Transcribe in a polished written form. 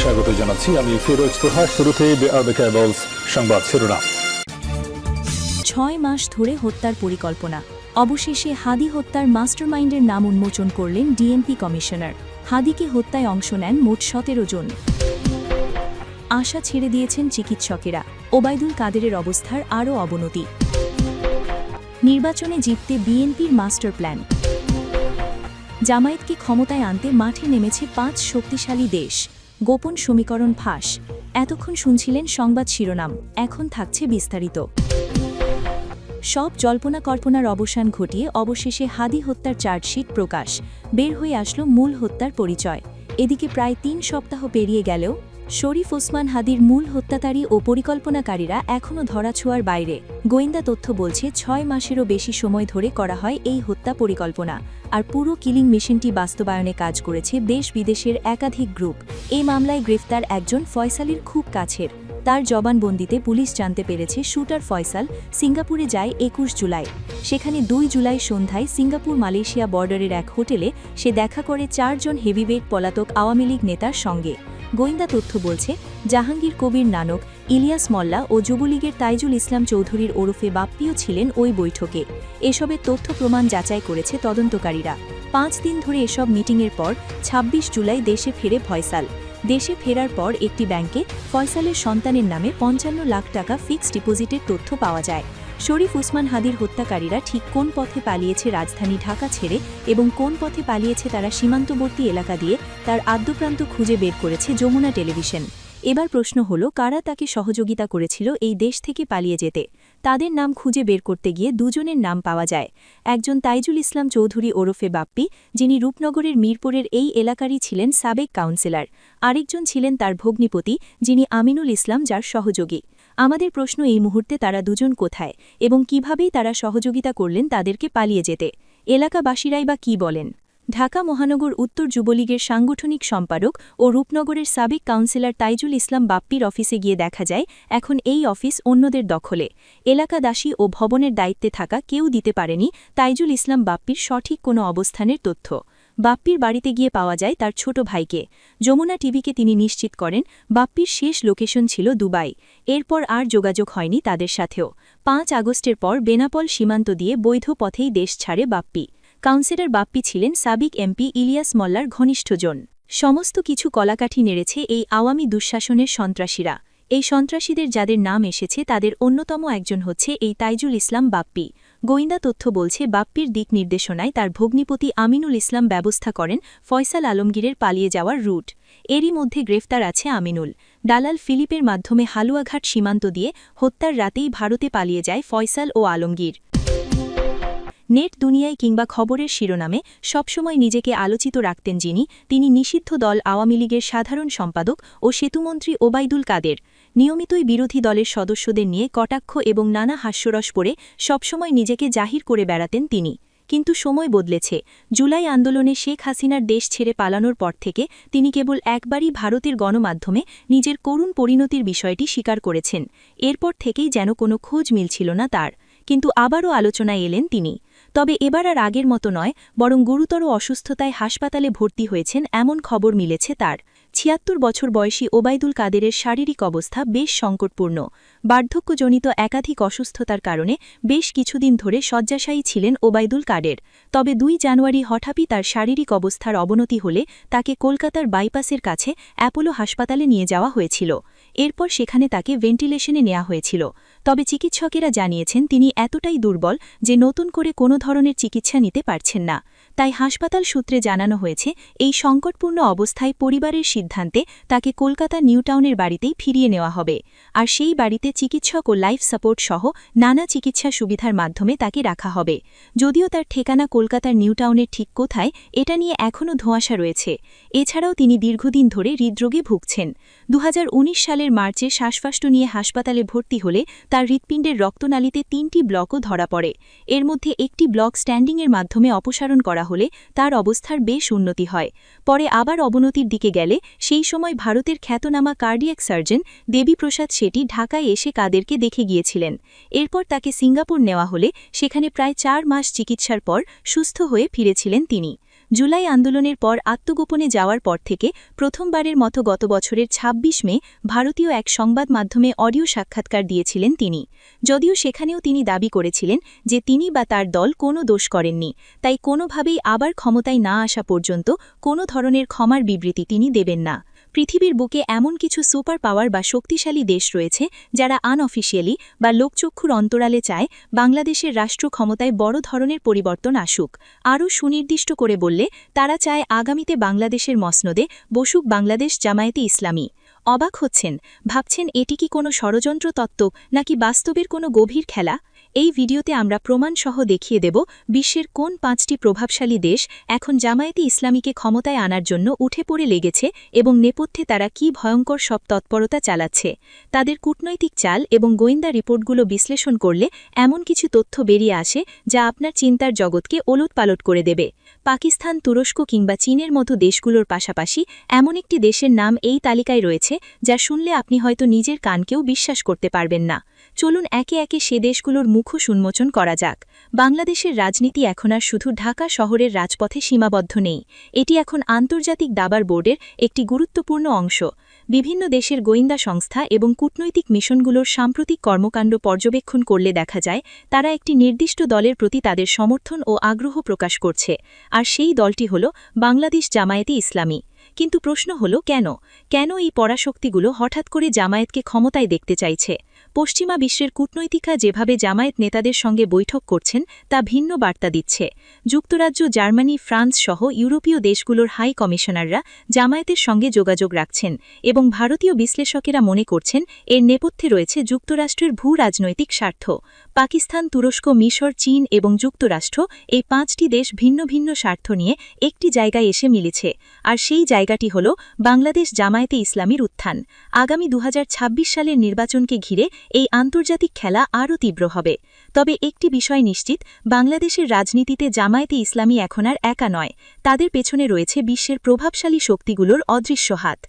স্বাগত জানাচ্ছি আমি ফিরোজ তোহা। শুরুতেই সংবাদ শিরোনাম। ৬ মাস ধরে হত্যার পরিকল্পনা, অবশেষে হাদি হত্যার মাস্টারমাইন্ডের নাম উন্মোচন করলেন ডিএমপি কমিশনার। হাদিকে হত্যায় অংশ নেন মোট ১৭ জন। আশা ছেড়ে দিয়েছেন চিকিৎসকেরা, ওবায়দুল কাদেরের অবস্থার আরও অবনতি। নির্বাচনে জিততে বিএনপির মাস্টার প্ল্যান। জামায়াতকে ক্ষমতায় আনতে মাঠে নেমেছে ৫ শক্তিশালী দেশ, গোপন সমীকরণ ফাঁস। এতক্ষণ শুনছিলেন সংবাদ শিরোনাম, এখন থাকছে বিস্তারিত। সব জল্পনা কল্পনার অবসান ঘটিয়ে অবশেষে হাদি হত্যার চার্জশিট প্রকাশ, বের হয়ে আসলো মূল হত্যার পরিচয়। এদিকে প্রায় ৩ সপ্তাহ পেরিয়ে গেলেও শরীফ ওসমান হাদির মূল হত্যাকারী ও পরিকল্পনাকারীরা এখনও ধরাছোঁয়ার বাইরে। গোয়েন্দা তথ্য বলছে ৬ মাসেরও বেশি সময় ধরে করা হয় এই হত্যা পরিকল্পনা, আর পুরো কিলিং মিশনটি বাস্তবায়নে কাজ করেছে দেশ বিদেশের একাধিক গ্রুপ। এই মামলায় গ্রেফতার একজন ফয়সালের খুব কাছের। তার জবানবন্দিতে পুলিশ জানতে পেরেছে শুটার ফয়সাল সিঙ্গাপুরে যায় ২১ জুলাই। সেখানে ২ জুলাই সন্ধ্যায় সিঙ্গাপুর মালয়েশিয়া বর্ডারের এক হোটেলে সে দেখা করে ৪ জন হেভিওয়েট পলাতক আওয়ামী লীগ নেতার সঙ্গে। গোয়েন্দা তথ্য বলছে জাহাঙ্গীর কবির নানক, ইলিয়াস মোল্লা ও যুবলীগের তাইজুল ইসলাম চৌধুরীর ওরফে বাপ্পিও ছিলেন ওই বৈঠকে। এসবের তথ্য প্রমাণ যাচাই করেছে তদন্তকারীরা। ৫ দিন ধরে এসব মিটিংয়ের পর ২৬ জুলাই দেশে ফেরে ফয়সাল। দেশে ফেরার পর একটি ব্যাংকে ফয়সালের সন্তানের নামে ৫৫ লাখ টাকা ফিক্সড ডিপোজিটের তথ্য পাওয়া যায়। শরীফ ওসমান হাদির হত্যাকারীরা ঠিক কোন পথে পালিয়েছে রাজধানী ঢাকা ছেড়ে এবং কোন পথে পালিয়েছে তারা সীমান্তবর্তী এলাকা দিয়ে, তার আদ্যপ্রান্ত খুঁজে বের করেছে যমুনা টেলিভিশন। এবার প্রশ্ন হলো, কারা তাকে সহযোগিতা করেছিল এই দেশ থেকে পালিয়ে যেতে? তাদের নাম খুঁজে বের করতে গিয়ে দুজনের নাম পাওয়া যায়। একজন তাইজুল ইসলাম চৌধুরী ওরফে বাপ্পি, যিনি রূপনগরের মিরপুরের এই এলাকারই ছিলেন সাবেক কাউন্সিলর। আরেকজন ছিলেন তার ভগ্নিপতি, যিনি আমিনুল ইসলাম, যার সহযোগী। আমাদের প্রশ্ন, এই মুহূর্তে তারা দুজন কোথায় এবং কিভাবেই তারা সহযোগিতা করলেন তাদেরকে পালিয়ে যেতে? এলাকাবাসীরাই বা কী বলেন? ঢাকা মহানগর উত্তর যুবলীগের সাংগঠনিক সম্পাদক ও রূপনগরের সাবেক কাউন্সিলর তাইজুল ইসলাম বাপ্পির অফিসে গিয়ে দেখা যায় এখন এই অফিস অন্যদের দখলে। এলাকাদাসী ও ভবনের দায়িত্বে থাকা কেউ দিতে পারেনি তাইজুল ইসলাম বাপ্পির সঠিক কোনো অবস্থানের তথ্য। বাপ্পির বাড়িতে গিয়ে পাওয়া যায় তার ছোট ভাইকে। যমুনা টিভিকে তিনি নিশ্চিত করেন বাপ্পির শেষ লোকেশন ছিল দুবাই। এরপর আর যোগাযোগ হয়নি তাদের সাথেও। ৫ আগস্টের পর বেনাপোল সীমান্ত দিয়ে বৈধ পথেই দেশ ছাড়ে বাপ্পি। কাউন্সিলর বাপ্পি ছিলেন সাবেক এমপি ইলিয়াস মোল্লার ঘনিষ্ঠজন। সমস্ত কিছু কলাকাঠি নেড়েছে এই আওয়ামী দুঃশাসনের সন্ত্রাসীরা। এই সন্ত্রাসীদের যাদের নাম এসেছে তাদের অন্যতম একজন হচ্ছে এই তাইজুল ইসলাম বাপ্পি। গোয়েন্দা তথ্য বলছে বাপ্পির দিক নির্দেশনায় তার ভগ্নিপতি আমিনুল ইসলাম ব্যবস্থা করেন ফয়সাল আলমগীরের পালিয়ে যাওয়ার রুট। এরই মধ্যে গ্রেফতার আছে আমিনুল। দালাল ফিলিপের মাধ্যমে হালুয়াঘাট সীমান্ত দিয়ে হত্যার রাতেই ভারতে পালিয়ে যায় ফয়সাল ও আলমগীর। নেট দুনিয়ায় কিংবা খবরের শিরোনামে সবসময় নিজেকে আলোচিত রাখতেন যিনি, তিনি নিষিদ্ধ দল আওয়ামী লীগের সাধারণ সম্পাদক ও সেতুমন্ত্রী ওবায়দুল কাদের। নিয়মিতই বিরোধী দলের সদস্যদের নিয়ে কটাক্ষ এবং নানা হাস্যরস পড়ে সবসময় নিজেকে জাহির করে বেড়াতেন তিনি। কিন্তু সময় বদলেছে। জুলাই আন্দোলনে শেখ হাসিনার দেশ ছেড়ে পালানোর পর থেকে তিনি কেবল একবারই ভারতের গণমাধ্যমে নিজের করুণ পরিণতির বিষয়টি স্বীকার করেছেন। এরপর থেকেই যেন কোনো খোঁজ মিলছিল না তার। কিন্তু আবারও আলোচনায় এলেন তিনি। তবে এবার আর আগের মতো নয়, বরং গুরুতর অসুস্থতায় হাসপাতালে ভর্তি হয়েছেন এমন খবর মিলেছে তার। ৭৬ বছর বয়সী ওবায়দুল কাদেরের শারীরিক অবস্থা বেশ সংকটপূর্ণ। বার্ধক্যজনিত একাধিক অসুস্থতার কারণে বেশ কিছুদিন ধরে শয্যাশায়ী ছিলেন ওবায়দুল কাদের। তবে ২ জানুয়ারি হঠাৎই তার শারীরিক অবস্থার অবনতি হলে তাকে কলকাতার বাইপাসের কাছে অ্যাপোলো হাসপাতালে নিয়ে যাওয়া হয়েছিল। এরপর সেখানে তাকে ভেন্টিলেশনে নেওয়া হয়েছিল। তবে চিকিৎসকেরা জানিয়েছেন তিনি এতটাই দুর্বল যে নতুন করে কোনো ধরনের চিকিৎসা নিতে পারছেন না। তাই হাসপাতাল সূত্রে জানানো হয়েছে এই সংকটপূর্ণ অবস্থায় পরিবারের সিদ্ধান্তে তাকে কলকাতা নিউটাউনের বাড়িতেই ফিরিয়ে নেওয়া হবে। আর সেই বাড়িতে চিকিৎসক ও লাইফ সাপোর্ট সহ নানা চিকিৎসা সুবিধার মাধ্যমে তাকে রাখা হবে। যদিও তার ঠিকানা কলকাতার নিউটাউনের ঠিক কোথায় এটা নিয়ে এখনও ধোঁয়াশা রয়েছে। এছাড়াও তিনি দীর্ঘদিন ধরে হৃদরোগে ভুগছেন। ২০১৯ সালের মার্চে শ্বাসকষ্ট নিয়ে হাসপাতালে ভর্তি হলে তার হৃৎপিণ্ডের রক্তনালীতে ৩টি ব্লকও ধরা পড়ে। এর মধ্যে একটি ব্লক স্ট্যান্ডিংয়ের মাধ্যমে অপসারণ করা হলে তার অবস্থার বেশ উন্নতি হয়। পরে আবার অবনতির দিকে গেলে সেই সময় ভারতের খ্যাতনামা কার্ডিয়াক সার্জন দেবীপ্রসাদ শেঠি ঢাকায় এসে কাদেরকে দেখে গিয়েছিলেন। এরপর তাকে সিঙ্গাপুর নেওয়া হলে সেখানে প্রায় ৪ মাস চিকিৎসার পর সুস্থ হয়ে ফিরেছিলেন তিনি। জুলাই আন্দোলনের পর আত্মগোপনে যাওয়ার পর থেকে প্রথমবারের মতো গত বছরের ২৬ মে ভারতীয় এক সংবাদ মাধ্যমে অডিও সাক্ষাৎকার দিয়েছিলেন তিনি। যদিও সেখানেও তিনি দাবি করেছিলেন যে তিনি বা তার দল কোনো দোষ করেননি, তাই কোনোভাবেই আবার ক্ষমতায় না আসা পর্যন্ত কোনো ধরনের ক্ষমার বিবৃতি তিনি দেবেন না। পৃথিবীর বুকে এমন কিছু সুপার পাওয়ার বা শক্তিশালী দেশ রয়েছে যারা আনঅফিসিয়ালি বা লোকচক্ষুর অন্তরালে চায় বাংলাদেশের রাষ্ট্র ক্ষমতায় বড় ধরনের পরিবর্তন আসুক। আরও সুনির্দিষ্ট করে বললে তারা চায় আগামীতে বাংলাদেশের মসনদে বসুক বাংলাদেশ জামায়াতে ইসলামী। অবাক হচ্ছেন, ভাবছেন এটি কি কোনো ষড়যন্ত্র তত্ত্ব নাকি বাস্তবের কোনো গভীর খেলা? এই ভিডিওতে আমরা প্রমাণসহ দেখিয়ে দেব বিশ্বের কোন ৫টি প্রভাবশালী দেশ এখন জামায়াতে ইসলামীকে ক্ষমতায় আনার জন্য উঠে পড়ে লেগেছে এবং নেপথ্যে তারা কি ভয়ঙ্কর সব তৎপরতা চালাচ্ছে। তাদের কূটনৈতিক চাল এবং গোয়েন্দা রিপোর্টগুলো বিশ্লেষণ করলে এমন কিছু তথ্য বেরিয়ে আসে যা আপনার চিন্তার জগৎকে ওলটপালট করে দেবে। পাকিস্তান, তুরস্ক কিংবা চীনের মতো দেশগুলোর পাশাপাশি এমন একটি দেশের নাম এই তালিকায় রয়েছে যা শুনলে আপনি হয়তো নিজের কানকেও বিশ্বাস করতে পারবেন না। চলুন একে একে সে দেশগুলোর মুখোশ উন্মোচন করা যাক। বাংলাদেশের রাজনীতি এখন আর শুধু ঢাকা শহরের রাজপথে সীমাবদ্ধ নেই, এটি এখন আন্তর্জাতিক দাবার বোর্ডের একটি গুরুত্বপূর্ণ অংশ। বিভিন্ন দেশের গোয়েন্দা সংস্থা এবং কূটনৈতিক মিশনগুলোর সাম্প্রতিক কর্মকাণ্ড পর্যবেক্ষণ করলে দেখা যায় তারা একটি নির্দিষ্ট দলের প্রতি তাদের সমর্থন ও আগ্রহ প্রকাশ করছে, আর সেই দলটি হল বাংলাদেশ জামায়াতে ইসলামী। কিন্তু প্রশ্ন হল কেন এই পরাশক্তিগুলো হঠাৎ করে জামায়াতকে ক্ষমতায় দেখতে চাইছে? পশ্চিমা বিশ্বের কূটনৈতিকরা যেভাবে জামায়াত নেতাদের সঙ্গে বৈঠক করছেন তা ভিন্ন বার্তা দিচ্ছে। যুক্তরাজ্য, জার্মানি, ফ্রান্স সহ ইউরোপীয় দেশগুলোর হাই কমিশনাররা জামায়াতের সঙ্গে যোগাযোগ রাখছেন এবং ভারতীয় বিশ্লেষকেরা মনে করছেন এর নেপথ্যে রয়েছে যুক্তরাষ্ট্রের ভূ-রাজনৈতিক স্বার্থ। পাকিস্তান, তুরস্ক, মিশর, চীন এবং যুক্তরাষ্ট্র এই ৫টি দেশ ভিন্ন ভিন্ন স্বার্থ নিয়ে একটি জায়গায় এসে মিলেছে, আর সেই জায়গাটি হল বাংলাদেশ জামায়াতে ইসলামীর উত্থান। আগামী ২০২৬ সালের নির্বাচনকে ঘিরে এই আন্তর্জাতিক খেলা আরও তীব্র হবে। তবে একটি বিষয় নিশ্চিত, বাংলাদেশের রাজনীতিতে জামায়াতে ইসলামী এখন আর একা নয়, তাদের পেছনে রয়েছে বিশ্বের প্রভাবশালী শক্তিগুলোর অদৃশ্য হাত।